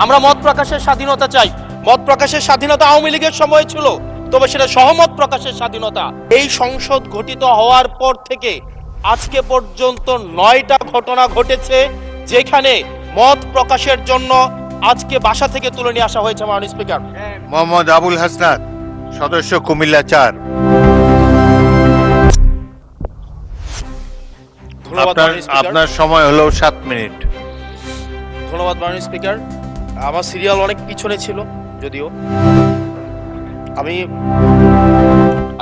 আমরা মত প্রকাশের স্বাধীনতা চাই। মত প্রকাশের স্বাধীনতা আওয়ামী লীগের সময় ছিল, তবে সেটা সহমত প্রকাশের স্বাধীনতা। এই সংসদ গঠিত হওয়ার পর থেকে আজকে পর্যন্ত 9টা ঘটনা ঘটেছে যেখানে মত প্রকাশের জন্য আজকে বাসা থেকে তুলে নিয়ে আসা হয়েছে। মাননীয় স্পিকার, মোহাম্মদ আবুল হাসনাত, সদস্য কুমিল্লা 4। ধন্যবাদ মাননীয় স্পিকার। আপনার সময় হলো 7 মিনিট। ধন্যবাদ মাননীয় স্পিকার। আমার সিরিয়াল অনেক পিছনে ছিল, যদিও আমি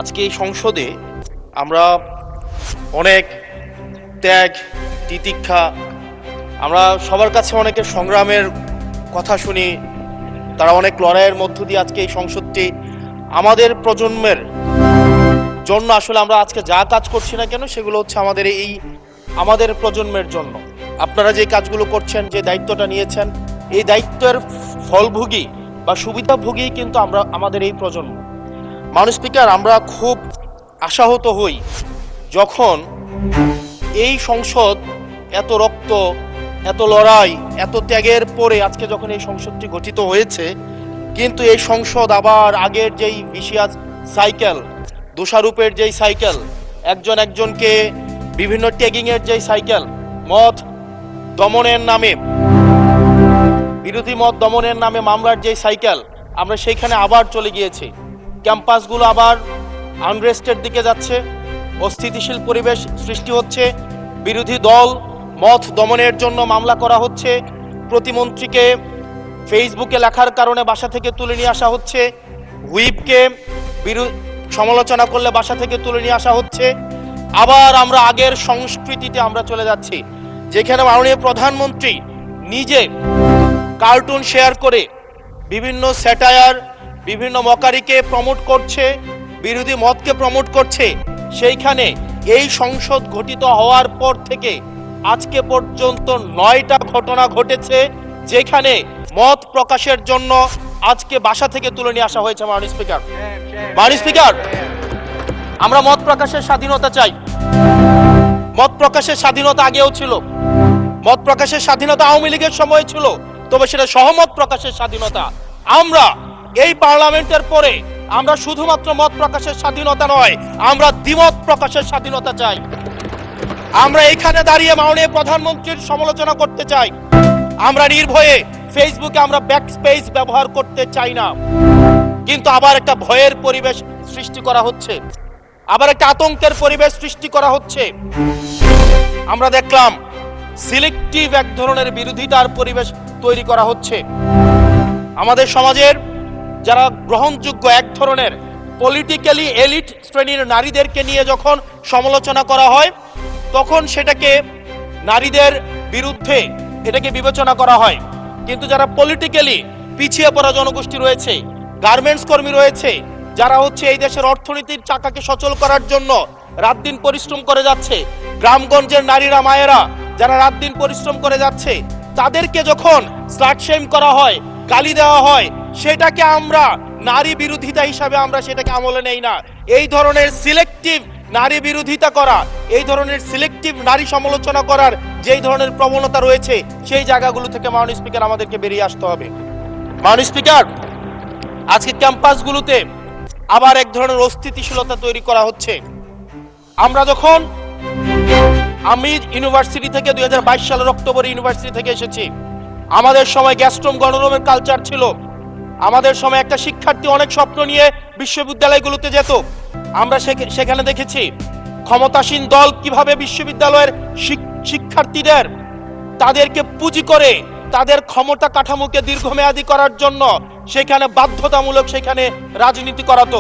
আজকে এই সংসদে আমরা অনেক ত্যাগ তিতিক্ষা, আমরা সবার কাছে অনেকের সংগ্রামের কথা শুনি, তারা অনেক লড়াইয়ের মধ্য দিয়ে আজকে এই সংসদটি আমাদের প্রজন্মের জন্য, আসলে আমরা আজকে যা কাজ করছি না কেন সেগুলো হচ্ছে আমাদের প্রজন্মের জন্য। আপনারা যে কাজগুলো করছেন, যে দায়িত্বটা নিয়েছেন, এই দায়িত্বের ফলভোগী বা সুবিধাভোগী কিন্তু আমাদের এই প্রজন্ম। মাননীয় স্পিকার, আমরা খুব আশাহত হই যখন এই সংসদ এত রক্ত, এত লড়াই, এত ত্যাগের পরে আজকে যখন এই সংসদটি গঠিত হয়েছে, কিন্তু এই সংসদ আবার আগের যেই ভিশিয়াস সাইকেল, দোষারোপের যেই সাইকেল, একজন একজনকে বিভিন্ন ট্যাগিংয়ের যেই সাইকেল, মত দমনের নামে, বিরোধী মত দমনের নামে মামলার যেই সাইকেল, আমরা সেইখানে আবার চলে গিয়েছি। ক্যাম্পাসগুলো আবার আনরেস্টের দিকে যাচ্ছে, অস্থিতিশীল পরিবেশ সৃষ্টি হচ্ছে, বিরোধী দল মত দমনের জন্য মামলা করা হচ্ছে, প্রতিমন্ত্রীকে ফেসবুকে লেখার কারণে বাসা থেকে তুলে নিয়ে আসা হচ্ছে, হুইপকে সমালোচনা করলে বাসা থেকে তুলে নিয়ে আসা হচ্ছে। আবার আমরা আগের সংস্কৃতিতে আমরা চলে যাচ্ছি, যেখানে মাননীয় প্রধানমন্ত্রী নিজে কার্টুন শেয়ার করে বিভিন্ন স্যাটায়ার, বিভিন্ন মকারিকে প্রমোট করছে, বিরোধী মতকে প্রমোট করছে। সেইখানে এই সংসদ গঠিত হওয়ার পর থেকে আজকে পর্যন্ত 9টা ঘটনা ঘটেছে যেখানে মত প্রকাশের জন্য আজকে বাসা থেকে তুলে নিয়ে আসা হয়েছে। মাননীয় স্পিকার, মাননীয় স্পিকার, আমরা মত প্রকাশের স্বাধীনতা চাই। মত প্রকাশের স্বাধীনতা আগেও ছিল, মত প্রকাশের স্বাধীনতা আওয়ামী লীগের সময় ছিল, তবে সেটা সহমত প্রকাশের স্বাধীনতা। আমরা এই পার্লামেন্টের পরে আমরা শুধুমাত্র মত প্রকাশের স্বাধীনতা নয়, আমরা দ্বিমত প্রকাশের স্বাধীনতা চাই। আমরা এখানে দাঁড়িয়ে মাননীয় প্রধানমন্ত্রীর সমালোচনা করতে চাই। আমরা নির্ভয়ে ফেসবুকে আমরা ব্যাকস্পেস ব্যবহার করতে চাই না, কিন্তু আবার একটা ভয়ের পরিবেশ সৃষ্টি করা হচ্ছে, আবার একটা আতঙ্কের পরিবেশ সৃষ্টি করা হচ্ছে। আমরা দেখলাম সিলেক্টিভ এক ধরনের বিরোধিতার পরিবেশ তৈরি করা হচ্ছে। আমাদের সমাজের যারা গ্রহণযোগ্য এক ধরনের পলিটিক্যালি এলিট শ্রেণীর নারীদেরকে নিয়ে যখন সমালোচনা করা হয়, তখন সেটাকে নারীদের বিরুদ্ধে এটাকে বিবেচনা করা হয়। কিন্তু যারা পলিটিক্যালি পিছিয়ে পড়া জনগোষ্ঠী রয়েছে, গার্মেন্টস কর্মী রয়েছে, যারা হচ্ছে এই দেশের অর্থনীতির চাকাকে সচল করার জন্য রাত দিন পরিশ্রম করে যাচ্ছে, গ্রামগঞ্জের নারীরা, মায়েরা যারা রাত দিন পরিশ্রম করে যাচ্ছে, তাদেরকে যখন স্লাট শেম করা হয়, গালি দেওয়া হয়, সেটাকে আমরা নারী বিরোধিতা হিসাবে আমরা সেটাকে আমলে নেই না। এই ধরনের সিলেক্টিভ নারী বিরোধিতা করা, এই ধরনের সিলেক্টিভ নারী সমালোচনা করার যেই ধরনের প্রবণতা রয়েছে, সেই জায়গাগুলো থেকে মাননীয় স্পিকার আমাদেরকে বেরিয়ে আসতে হবে। মাননীয় স্পিকার, আজকে ক্যাম্পাসগুলোতে আবার এক ধরনের অস্থিতিশীলতা তৈরি করা হচ্ছে। আমরা যখন, আমি ইউনিভার্সিটি থেকে 2022 সালের অক্টোবরে ইউনিভার্সিটি থেকে এসেছি, আমাদের সময় গ্যাস্ট্রোম গণরুমের কালচার ছিল। আমাদের সময় একটা শিক্ষার্থী অনেক স্বপ্ন নিয়ে বিশ্ববিদ্যালয়গুলোতে যেত। আমরা সেখানে দেখেছি ক্ষমতাসীন দল কিভাবে বিশ্ববিদ্যালয়ের শিক্ষার্থীদের তাদেরকে পুঁজি করে তাদের ক্ষমতা কাঠামোকে দীর্ঘমেয়াদী করার জন্য সেখানে বাধ্যতামূলক সেখানে রাজনীতি করাতো।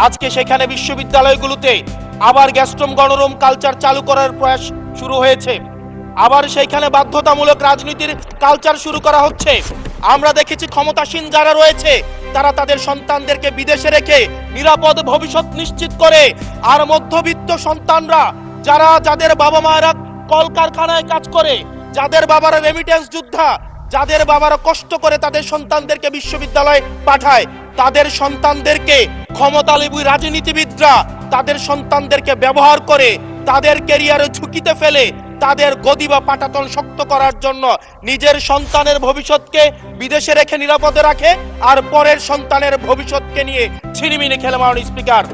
আজকে সেখানে বিশ্ববিদ্যালয়গুলোতে আবার গ্যাস্ট্রোম গণরুম কালচার চালু করার প্রয়াস শুরু হয়েছে, আবার সেইখানে বাধ্যতামূলক রাজনীতির কালচার শুরু করা হচ্ছে। আমরা দেখেছি ক্ষমতাসীন যারা রয়েছে তারা তাদের সন্তানদেরকে বিদেশে রেখে নিরাপদ ভবিষ্যৎ নিশ্চিত করে, আর মধ্যবিত্ত সন্তানরা যাদের বাবা মায়েরা কলকারখানায় কাজ করে, যাদের বাবারা রেমিটেন্স যোদ্ধা, যাদের বাবারা কষ্ট করে তাদের সন্তানদেরকে বিশ্ববিদ্যালয়ে পাঠায়, তাদের সন্তানদেরকে ক্ষমতালোভী রাজনীতিবিদরা তাদের সন্তানদেরকে ব্যবহার করে তাদের ক্যারিয়ারে ঝুঁকিতে ফেলে তাদের গদি বা পাটাতন শক্ত করার জন্য নিজের সন্তানের ভবিষ্যৎকে বিদেশে রেখে নিরাপদে রাখে, আর পরের সন্তানের ভবিষ্যৎকে নিয়ে ছিনিমিনি খেলে। মাননীয় স্পিকার,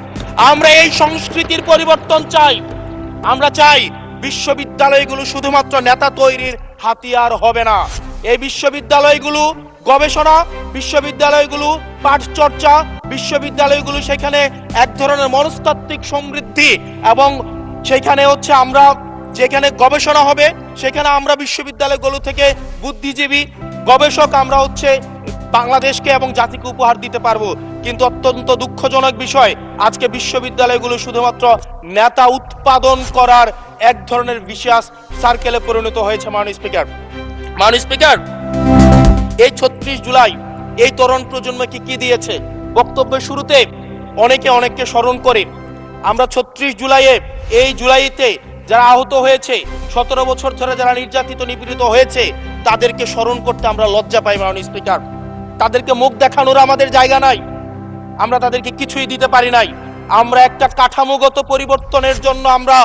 আমরা এই সংস্কৃতির পরিবর্তন চাই। আমরা চাই বিশ্ববিদ্যালয়গুলো শুধুমাত্র নেতা তৈরির হাতিয়ার হবে না। এই বিশ্ববিদ্যালয়গুলো গবেষণা, বিশ্ববিদ্যালয়গুলো পাঠচর্চা, বিশ্ববিদ্যালয়গুলো সেখানে এক ধরনের মনস্তাত্ত্বিক সমৃদ্ধি, এবং সেখানে হচ্ছে আমরা যেখানে গবেষণা হবে সেখানে আমরা বিশ্ববিদ্যালয়গুলো থেকে বুদ্ধিজীবী গবেষক আমরা হচ্ছে বাংলাদেশকে এবং জাতিকে উপহার দিতে পারবো। কিন্তু অত্যন্ত দুঃখজনক বিষয়, আজকে বিশ্ববিদ্যালয়গুলো শুধুমাত্র নেতা উৎপাদন করার এক ধরনের বিশেষ সার্কেলে পরিণত হয়েছে। মাননীয় স্পিকার, এই 36 জুলাই এই তরুণ প্রজন্মকে কি দিয়েছে? বক্তব্যের শুরুতে অনেককে স্মরণ করে আমরা 36 জুলাইয়ে, এই জুলাইতে যারা আহত হয়েছে, 17 বছর ধরে যারা নির্যাতিত নিপীড়িত হয়েছে, তাদেরকে স্মরণ করতে আমরা লজ্জা পাই। মাননীয় স্পিকার, তাদেরকে মুখ দেখানোর আমাদের জায়গা নাই, আমরা তাদেরকে কিছুই দিতে পারি নাই। আমরা একটা কাঠামোগত পরিবর্তনের জন্য আমরা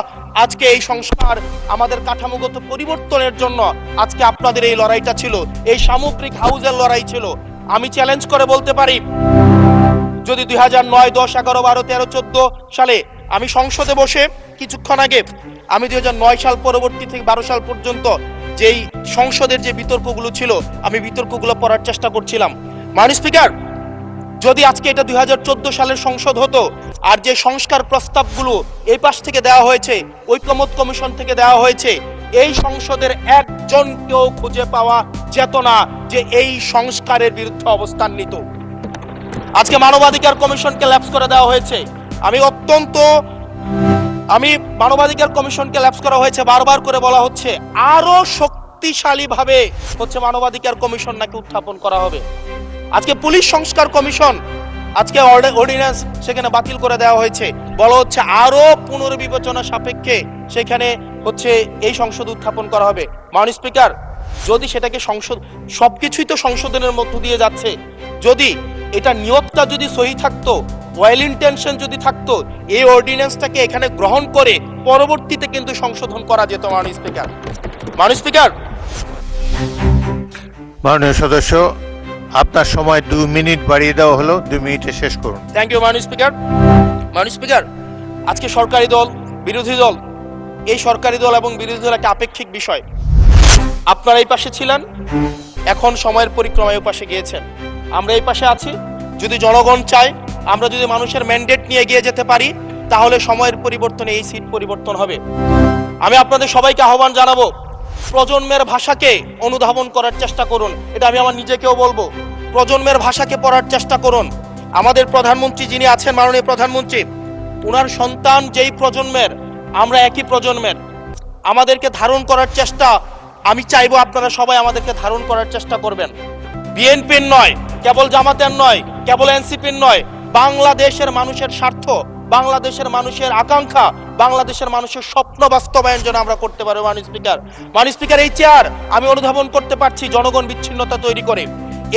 আজকে এই সংস্কার, আমাদের কাঠামোগত পরিবর্তনের জন্য আজকে আপনাদের এই লড়াইটা ছিল, এই সামগ্রিক হাউজের লড়াই ছিল। আমি চ্যালেঞ্জ করে বলতে পারি, যদি 2009, 10, 11, 12, 13, 14 সালে আমি সংসদে বসে কিছুক্ষণ আগে আমি 2009 সাল পরবর্তী থেকে 12 সাল পর্যন্ত যেই সংসদের যে বিতর্কগুলো ছিল, আমি বিতর্কগুলো পড়ার চেষ্টা করছিলাম। মাননীয় স্পিকার, যদি আজকে এটা 2014 সালের সংসদ হতো, আর যে সংস্কার প্রস্তাবগুলো এই পাশ থেকে দেওয়া হয়েছে, ঐকমত্য কমিশন থেকে দেওয়া হয়েছে, এই সংসদের একজনকেও খুঁজে পাওয়া যেত না যে এই সংস্কারের বিরুদ্ধে অবস্থান নিত। আজকে মানবাধিকার কমিশনকে ল্যাপস করে দেওয়া হয়েছে। মানবাধিকার কমিশনকে ল্যাপস করা হয়েছে, বারবার করে বলা হচ্ছে আরো শক্তিশালী ভাবে হচ্ছে মানবাধিকার কমিশন নাকি উত্থাপন করা হবে। আজকে পুলিশ সংস্কার কমিশন, আজকে অর্ডিন্যান্স সেখানে বাতিল করে দেওয়া হয়েছে, বলা হচ্ছে আরো পুনর্বিবেচনা সাপেক্ষে সেখানে হচ্ছে এই সংসদ উত্থাপন করা হবে। মাননীয় স্পিকার, যদি সেটাকে সংসদ, সবকিছুই তো সংশোধনের মধ্য দিয়ে যাচ্ছে, যদি এটা নিয়তটা যদি সহি থাকতো, ওয়েল ইন্টেনশন যদি থাকতো, এই অর্ডিন্যান্সটাকে এখানে গ্রহণ করে পরবর্তীতে কিন্তু সংশোধন করা যেত। মাননীয় স্পিকার, মাননীয় সদস্য, আপনার সময় 2 মিনিট বাড়িয়ে দেওয়া হলো, 2 মিনিটে শেষ করুন। Thank you. মাননীয় স্পিকার, আজকে সরকারি দল, বিরোধী দল, এই সরকারি দল এবং বিরোধী দল একটা আপেক্ষিক বিষয়। আপনারা এই পাশে ছিলেন, এখন সময়ের পরিক্রমায় এই পাশে গিয়েছেন, আমরা এই পাশে আছি। যদি জনগণ চায়, আমরা যদি মানুষের ম্যান্ডেট নিয়ে এগিয়ে যেতে পারি, তাহলে সময়ের পরিবর্তনে এই সিট পরিবর্তন হবে। আমি আপনাদের সবাইকে আহ্বান জানাবো, প্রজন্মের ভাষাকে অনুধাবন করার চেষ্টা করুন। এটা আমি আমার নিজেকেও বলবো, প্রজন্মের ভাষাকে পড়ার চেষ্টা করুন। আমাদের প্রধানমন্ত্রী যিনি আছেন, মাননীয় প্রধানমন্ত্রী, ওনার সন্তান যেই প্রজন্মের, আমরা একই প্রজন্মের, আমাদেরকে ধারণ করার চেষ্টা, আমি চাইবো আপনারা সবাই আমাদেরকে ধারণ করার চেষ্টা করবেন। বিএনপির নয়, কেবল জামাতের নয়, কেবল এনসিপির নয়, বাংলাদেশের মানুষের স্বার্থ, বাংলাদেশের মানুষের আকাঙ্ক্ষা, বাংলাদেশের মানুষের স্বপ্ন বাস্তবায়ন যেন আমরা করতে পারি। মাননীয় স্পিকার, এই চেয়ার আমি অনুধাবন করতে পারছি জনগণ বিচ্ছিন্নতা তৈরি করে।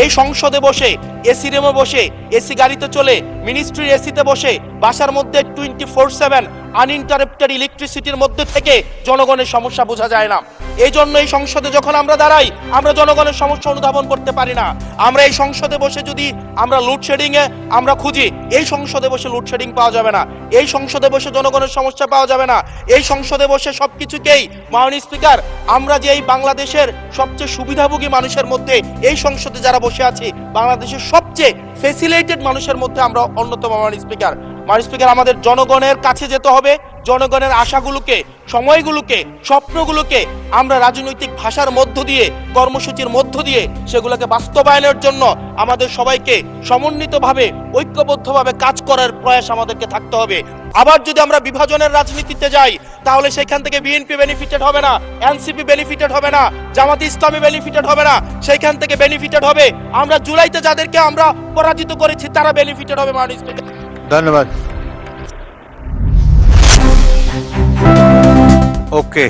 এই সংসদে বসে, এসি রুমে বসে, এসি গাড়িতে চলে, মিনিস্ট্রির এসিতে বসে, বাসার মধ্যে 24/7 আনইন্টারাপ্টেড ইলেকট্রিসিটির মধ্যে থেকে জনগণের সমস্যা বোঝা যায় না। এই জন্য এই সংসদে যখন আমরা দাঁড়াই, আমরা জনগণের সমস্যা অনুধাবন করতে পারি না। আমরা এই সংসদে বসে যদি আমরা লোডশেডিং এ আমরা খুঁজি, এই সংসদে বসে লোডশেডিং পাওয়া যাবে না, এই সংসদে বসে জনগণের সমস্যা পাওয়া যাবে না, এই সংসদে বসে সবকিছুকেই। মাননীয় স্পিকার, আমরা যে এই বাংলাদেশের সবচেয়ে সুবিধাভোগী মানুষের মধ্যে এই সংসদে যারা বসে আছি, বাংলাদেশের সবচেয়ে ফেসিলিটেড মানুষের মধ্যে আমরা অন্যতম। মাননীয় স্পিকার, আমাদের জনগণের কাছে যেতে হবে, জনগণের আশাগুলোকে, সময়গুলোকে, স্বপ্নগুলোকে আমরা রাজনৈতিক ভাষার মধ্য দিয়ে, কর্মসূচির মধ্য দিয়ে সেগুলোকে বাস্তবায়নের জন্য আমাদের সবাইকে সমন্বিতভাবে, ঐক্যবদ্ধভাবে কাজ করার প্রয়াস আমাদেরকে থাকতে হবে। আবার যদি আমরা বিভাজনের রাজনীতিতে যাই, তাহলে সেখান থেকে বিএনপি বেনিফিটেড হবে না, এনসিপি বেনিফিটেড হবে না, জামাতে ইসলামী বেনিফিটেড হবে না, সেখান থেকে বেনিফিটেড হবে আমরা জুলাইতে যাদেরকে আমরা পরাজিত করেছি, তারা বেনিফিটেড হবে। মাননীয় স্পিকার, ধন্যবাদ। ওকে,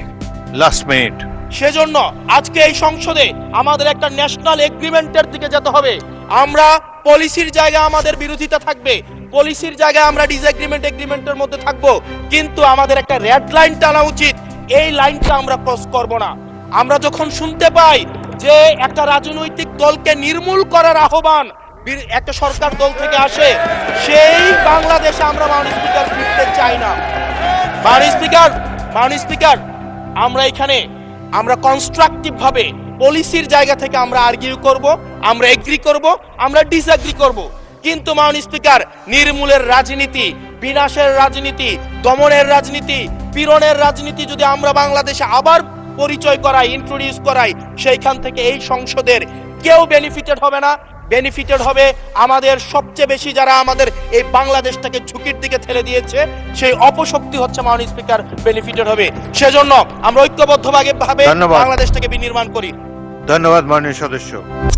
লাস্ট মিনিট। সেজন্য আজকে এই সংসদে আমাদের একটা ন্যাশনাল এগ্রিমেন্টের দিকে যেতে হবে। আমরা পলিসির জায়গায় আমাদের বিরোধিতা থাকবে, পলিসির জায়গায় আমরা ডিসএগ্রিমেন্টের মধ্যে থাকবো, কিন্তু আমাদের একটা রেড লাইন টানা উচিত এই লাইনটা আমরা ক্রস করব না। আমরা যখন শুনতে পাই যে একটা রাজনৈতিক দলকে নির্মূল করার আহ্বান একটা সরকার দল থেকে আসে, সেই বাংলাদেশে আমরা মাননীয় স্পিকার ফিরতে চাই না। মাননীয় স্পিকার, আমরা এখানে আমরা কনস্ট্রাকটিভ ভাবে পলিসির জায়গা থেকে আমরা আর্গিউ করব, আমরা এগ্রি করব, আমরা ডিসএগ্রি করব, কিন্তু মাননীয় স্পিকার নির্মূলের রাজনীতি, বিনাশের রাজনীতি, দমনের রাজনীতি, পীড়নের রাজনীতি যদি আমরা বাংলাদেশে আবার পরিচয় করাই, ইন্ট্রোডিউস করাই, সেইখান থেকে এই সংসদের কেউ বেনিফিটেড হবে না। বেনিফিটেড হবে আমাদের সবচেয়ে বেশি যারা আমাদের এই বাংলাদেশটাকে ঝুঁকির দিকে ঠেলে দিয়েছে, সেই অপশক্তি হচ্ছে মাননীয় স্পিকার বেনিফিটেড হবে। সেজন্য আমরা ঐক্যবদ্ধভাবে ধন্যবাদ। বাংলাদেশটাকে বিনির্মাণ করি। ধন্যবাদ মাননীয় সদস্য।